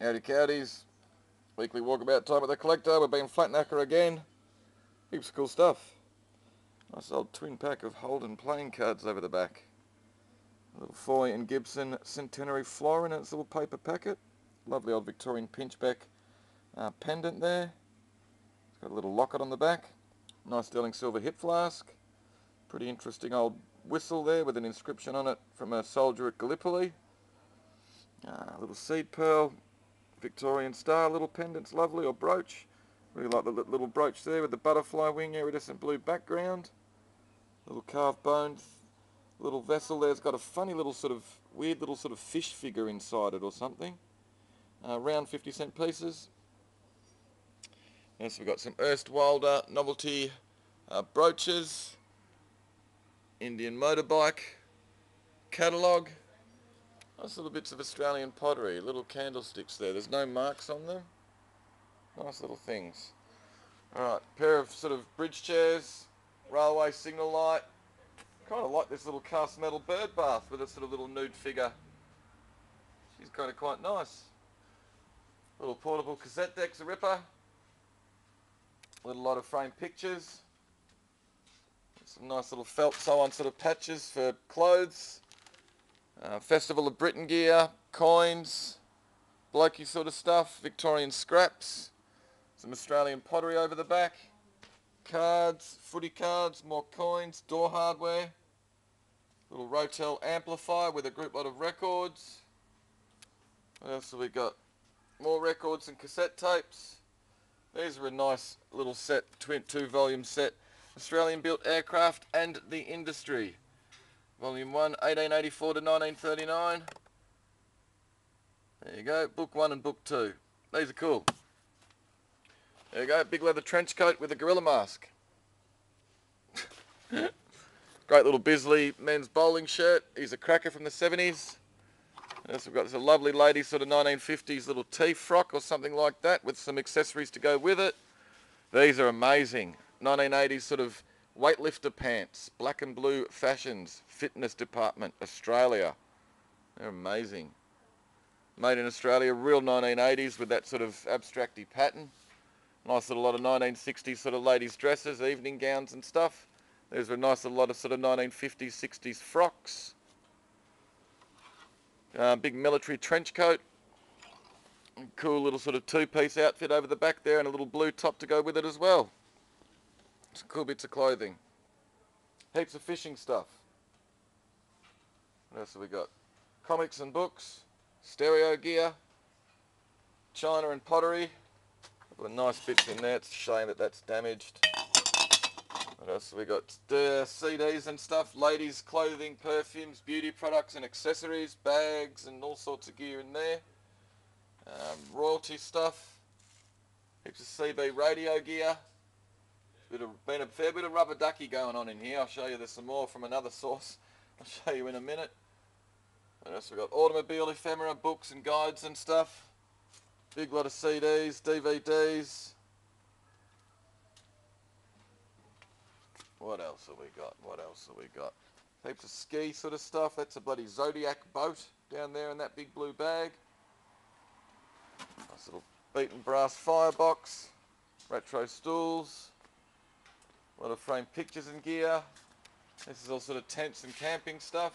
Howdy cowdies. Weekly walkabout time with the collector. We're being flat knacker again. Heaps of cool stuff. Nice old twin pack of Holden playing cards over the back. A little Foy and Gibson Centenary florin in its little paper packet. Lovely old Victorian pinchback pendant there. It's got a little locket on the back. Nice sterling silver hip flask. Pretty interesting old whistle there with an inscription on it from a soldier at Gallipoli. A little seed pearl. Victorian star, little pendant's lovely, or brooch. Really like the little brooch there with the butterfly wing, iridescent blue background. Little carved bone, little vessel there's got a funny little sort of, weird little sort of fish figure inside it or something. Round 50-cent pieces. Yes, we've got some Erstwilder novelty brooches. Indian motorbike catalogue. Nice little bits of Australian pottery, little candlesticks there. There's no marks on them. Nice little things. Alright, pair of sort of bridge chairs, railway signal light. Kind of like this little cast metal bird bath with a sort of little nude figure. She's kind of quite nice. Little portable cassette deck's a ripper. Little lot of framed pictures. Some nice little felt sew-on sort of patches for clothes. Festival of Britain gear, coins, blokey sort of stuff, Victorian scraps, some Australian pottery over the back, cards, footy cards, more coins, door hardware, little Rotel amplifier with a group lot of records. What else have we got? More records and cassette tapes. These are a nice little set, two volume set, Australian built aircraft and the industry. Volume 1, 1884 to 1939. There you go, book 1 and book 2. These are cool. There you go, big leather trench coat with a gorilla mask. Great little Bisley men's bowling shirt. He's a cracker from the 70s. Yes, we've got this lovely lady sort of 1950s little tea frock or something like that with some accessories to go with it. These are amazing. 1980s sort of weightlifter pants, black and blue fashions, fitness department, Australia. They're amazing. Made in Australia, real 1980s with that sort of abstracty pattern. Nice little lot of 1960s sort of ladies' dresses, evening gowns and stuff. There's a nice little lot of sort of 1950s, 60s frocks. Big military trench coat. Cool little sort of two-piece outfit over the back there and a little blue top to go with it as well. Some cool bits of clothing. Heaps of fishing stuff. What else have we got? Comics and books. Stereo gear. China and pottery. A couple of nice bits in there. It's a shame that that's damaged. What else have we got? CDs and stuff. Ladies' clothing, perfumes, beauty products and accessories. Bags and all sorts of gear in there. Royalty stuff. Heaps of CB radio gear. Been a fair bit of rubber ducky going on in here. I'll show you there's some more from another source. I'll show you in a minute. What else we got? Automobile ephemera, books and guides and stuff. Big lot of CDs, DVDs. What else have we got? What else have we got? Heaps of ski sort of stuff. That's a bloody Zodiac boat down there in that big blue bag. Nice little beaten brass firebox. Retro stools. A lot of framed pictures and gear. This is all sort of tents and camping stuff.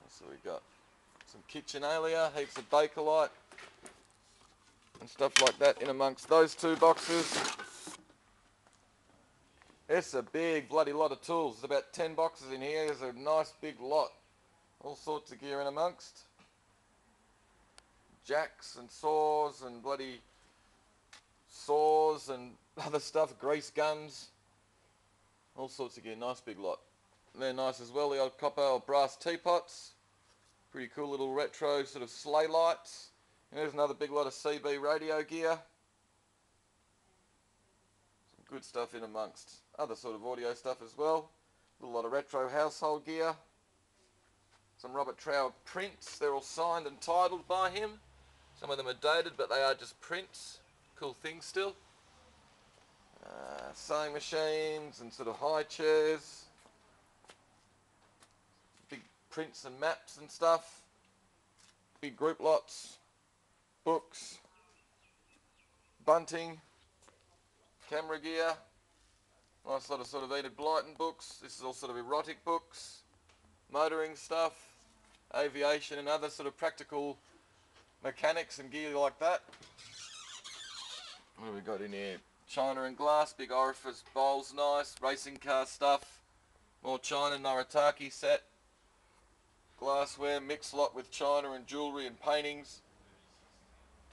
So we got some KitchenAlia, heaps of Bakelite and stuff like that in amongst those two boxes. It's a big bloody lot of tools. There's about 10 boxes in here. There's a nice big lot. All sorts of gear in amongst. Jacks and saws and bloody saws and other stuff, grease guns, all sorts of gear, nice big lot. They're nice as well, the old copper or brass teapots, pretty cool little retro sort of sleigh lights. And there's another big lot of CB radio gear. Some good stuff in amongst other sort of audio stuff as well. A little lot of retro household gear. Some Robert Trower prints, they're all signed and titled by him. Some of them are dated, but they are just prints. Cool things still. Sewing machines and sort of high chairs. Big prints and maps and stuff. big group lots, books, bunting, camera gear, nice lot of sort of Enid Blyton books. This is all sort of erotic books, motoring stuff, aviation and other sort of practical mechanics and gear like that. What have we got in here? China and glass, big orifice bowls, nice, racing car stuff, more China Noritake set, glassware, mixed lot with china and jewellery and paintings.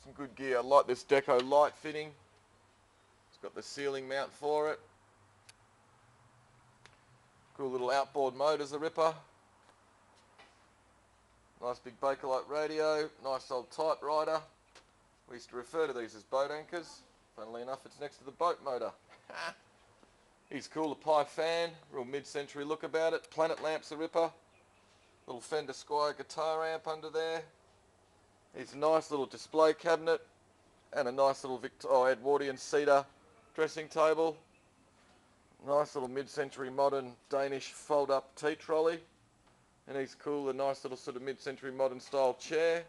Some good gear. I like this deco light fitting. It's got the ceiling mount for it. Cool little outboard motor, the Ripper. Nice big Bakelite radio, nice old typewriter. We used to refer to these as boat anchors. Funnily enough, it's next to the boat motor. He's cool, a pie fan, real mid-century look about it. Planet lamps, the Ripper. Little Fender Squier guitar amp under there. It's a nice little display cabinet and a nice little Edwardian cedar dressing table. Nice little mid-century modern Danish fold-up tea trolley. And he's cool, a nice little sort of mid-century modern style chair.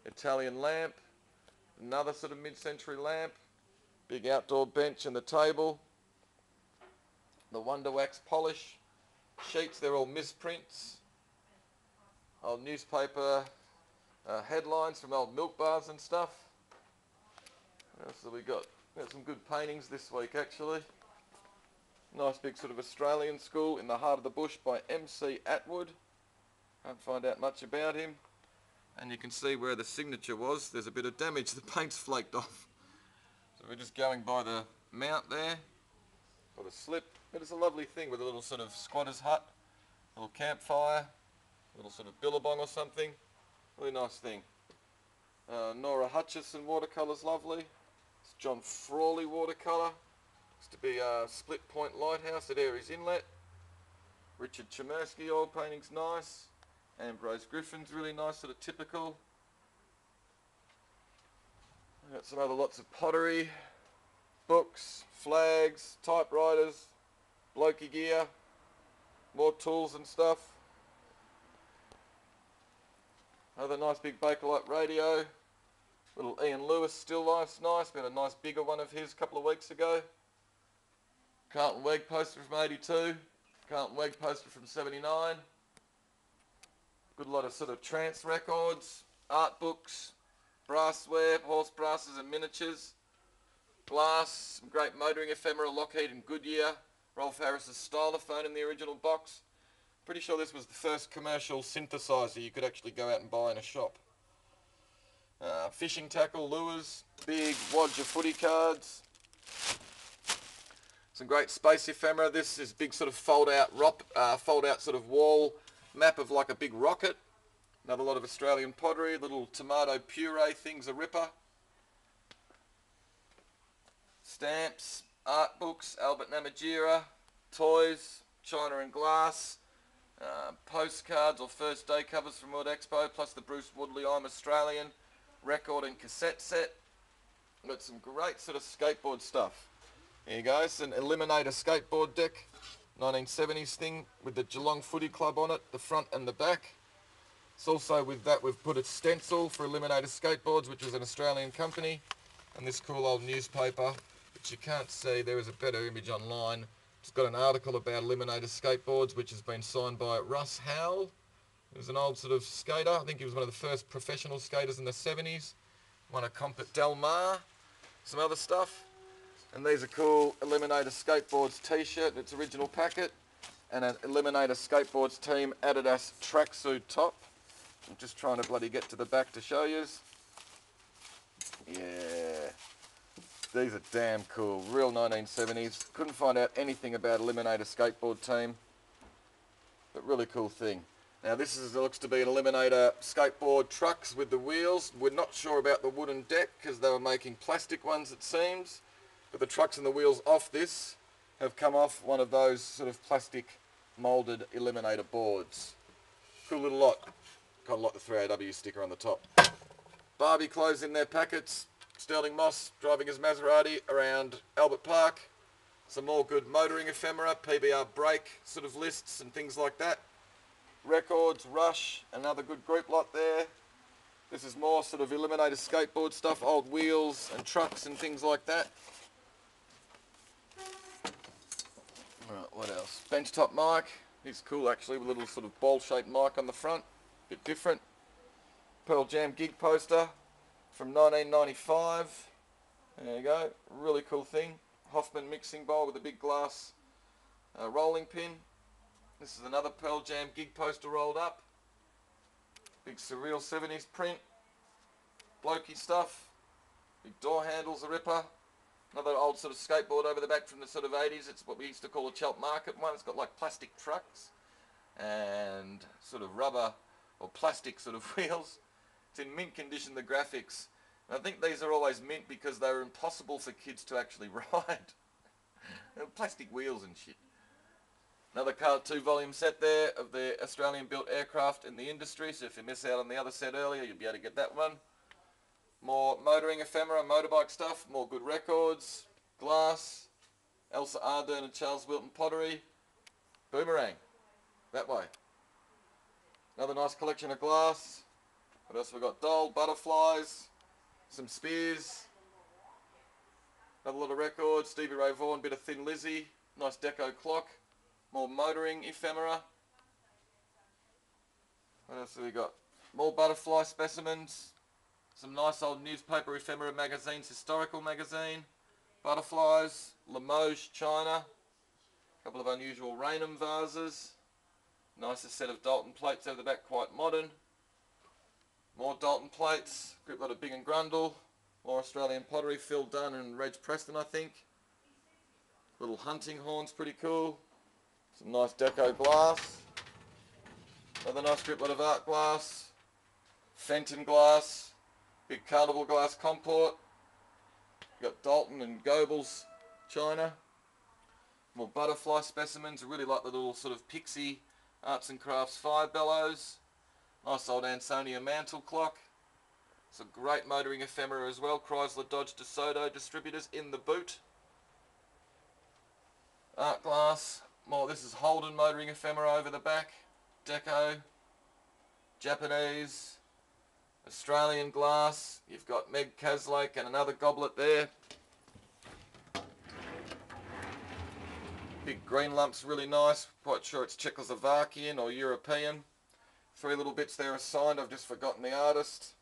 Italian lamp. Another sort of mid-century lamp. Big outdoor bench and the table. The Wonder Wax polish sheets, they're all misprints. Old newspaper headlines from old milk bars and stuff. What else have we got? Got some good paintings this week actually. Nice big sort of Australian school in the heart of the bush by MC Atwood. Can't find out much about him. And you can see where the signature was. There's a bit of damage. The paint's flaked off. So we're just going by the mount there, or the slip. But it's a lovely thing with a little sort of squatter's hut, a little campfire, a little sort of billabong or something. Really nice thing. Nora Hutchison watercolour's lovely. It's John Frawley watercolour. Used to be a Split Point Lighthouse at Aries Inlet. Richard Chmerski oil painting's nice. Ambrose Griffin's really nice, sort of typical. We've got some other lots of pottery, books, flags, typewriters, blokey gear, more tools and stuff. Another nice big Bakelite radio. Little Ian Lewis still life's nice. We had a nice bigger one of his a couple of weeks ago. Carlton Weg poster from 82. Carlton Weg poster from 79. Good lot of sort of trance records, art books, brassware, horse brasses and miniatures, glass, some great motoring ephemera, Lockheed and Goodyear, Rolf Harris's stylophone in the original box. Pretty sure this was the first commercial synthesizer you could actually go out and buy in a shop. Fishing tackle, lures, big Wodger footy cards. Some great space ephemera. This is big sort of fold out sort of wall map of like a big rocket. Another lot of Australian pottery, little tomato puree things, a Ripper. Stamps, art books, Albert Namatjira, toys, china and glass, postcards or first day covers from World Expo, plus the Bruce Woodley I'm Australian record and cassette set. Got some great sort of skateboard stuff. Here you go, it's an Eliminator skateboard deck, 1970s thing with the Geelong Footy Club on it, the front and the back. It's also with that we've put a stencil for Eliminator Skateboards, which is an Australian company, and this cool old newspaper, which you can't see, there is a better image online. It's got an article about Eliminator Skateboards, which has been signed by Russ Howell. He was an old sort of skater. I think he was one of the first professional skaters in the 70s. Won a comp at Del Mar, some other stuff. And these are cool Eliminator Skateboards t-shirt in its original packet, and an Eliminator Skateboards team Adidas tracksuit top. I'm just trying to bloody get to the back to show yous. Yeah, these are damn cool, real 1970s. Couldn't find out anything about Eliminator Skateboard team, but really cool thing. Now this looks to be an Eliminator skateboard trucks with the wheels. We're not sure about the wooden deck because they were making plastic ones it seems. But the trucks and the wheels off this have come off one of those sort of plastic moulded Eliminator boards. Cool little lot. Kind of like the 3AW sticker on the top. Barbie clothes in their packets. Sterling Moss driving his Maserati around Albert Park. Some more good motoring ephemera, PBR brake sort of lists and things like that. Records, Rush, another good group lot there. This is more sort of eliminator skateboard stuff, old wheels and trucks and things like that. Right, what else? Benchtop mic. He's cool actually, with a little sort of ball-shaped mic on the front. Bit different. Pearl Jam gig poster from 1995. There you go. Really cool thing. Hoffman mixing bowl with a big glass rolling pin. This is another Pearl Jam gig poster rolled up. Big surreal 70s print. Blokey stuff. Big door handles, a ripper. Another old sort of skateboard over the back from the sort of 80s. It's what we used to call a Chelt Market one. It's got like plastic trucks and sort of rubber or plastic sort of wheels. It's in mint condition, the graphics. And I think these are always mint because they're impossible for kids to actually ride. Plastic wheels and shit. Another car 2-volume set there of the Australian built aircraft in the industry. So if you miss out on the other set earlier, you'll be able to get that one. More motoring ephemera, motorbike stuff, more good records, glass, Elsa Ardern and Charles Wilton pottery, boomerang, that way. Another nice collection of glass. What else have we got? Doll, butterflies, some spears, another lot of records, Stevie Ray Vaughan, bit of Thin Lizzy, nice deco clock, more motoring ephemera. What else have we got? More butterfly specimens. Some nice old newspaper ephemera magazines, historical magazine, butterflies, Limoges, China, a couple of unusual Raynham vases, nicest set of Dalton plates over the back, quite modern, more Dalton plates, grip lot of Big and Grundle, more Australian pottery, Phil Dunn and Reg Preston I think, little hunting horns, pretty cool, some nice deco glass, another nice grip lot of art glass, Fenton glass, big carnival glass comport. Got Dalton and Goebbels, China. More butterfly specimens. I really like the little sort of pixie arts and crafts fire bellows. Nice old Ansonia mantle clock. Some great motoring ephemera as well. Chrysler Dodge DeSoto distributors in the boot. Art glass. More. This is Holden motoring ephemera over the back. Deco. Japanese. Australian glass, you've got Meg Caslake and another goblet there. Big green lumps, really nice. Quite sure it's Czechoslovakian or European. 3 little bits there are signed, I've just forgotten the artist.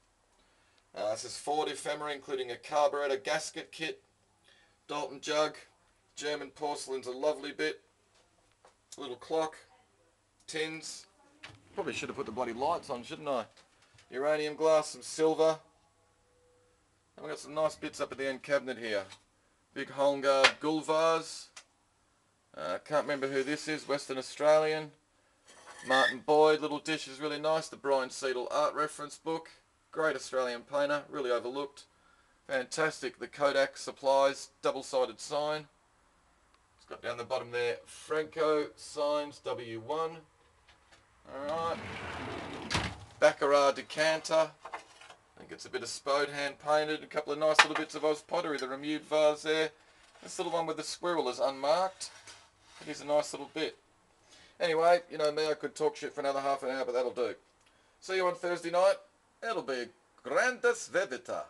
This is Ford ephemera, including a carburetor gasket kit. Dalton jug, German porcelain's a lovely bit. Little clock, tins. Probably should have put the bloody lights on, shouldn't I? Uranium glass, some silver. And we've got some nice bits up at the end cabinet here. Big Holmgard Gull vase. Can't remember who this is, Western Australian. Martin Boyd, little dish is really nice. The Brian Seidel art reference book. Great Australian painter, really overlooked. Fantastic, the Kodak Supplies double-sided sign. It's got down the bottom there, Franco Signs W1. Alright. Baccarat decanter. I think it's a bit of Spode hand painted. A couple of nice little bits of Oz pottery. The Remude vase there. This little one with the squirrel is unmarked. It is a nice little bit. Anyway, you know me, I could talk shit for another half an hour, but that'll do. See you on Thursday night. It'll be Grandis Vedita.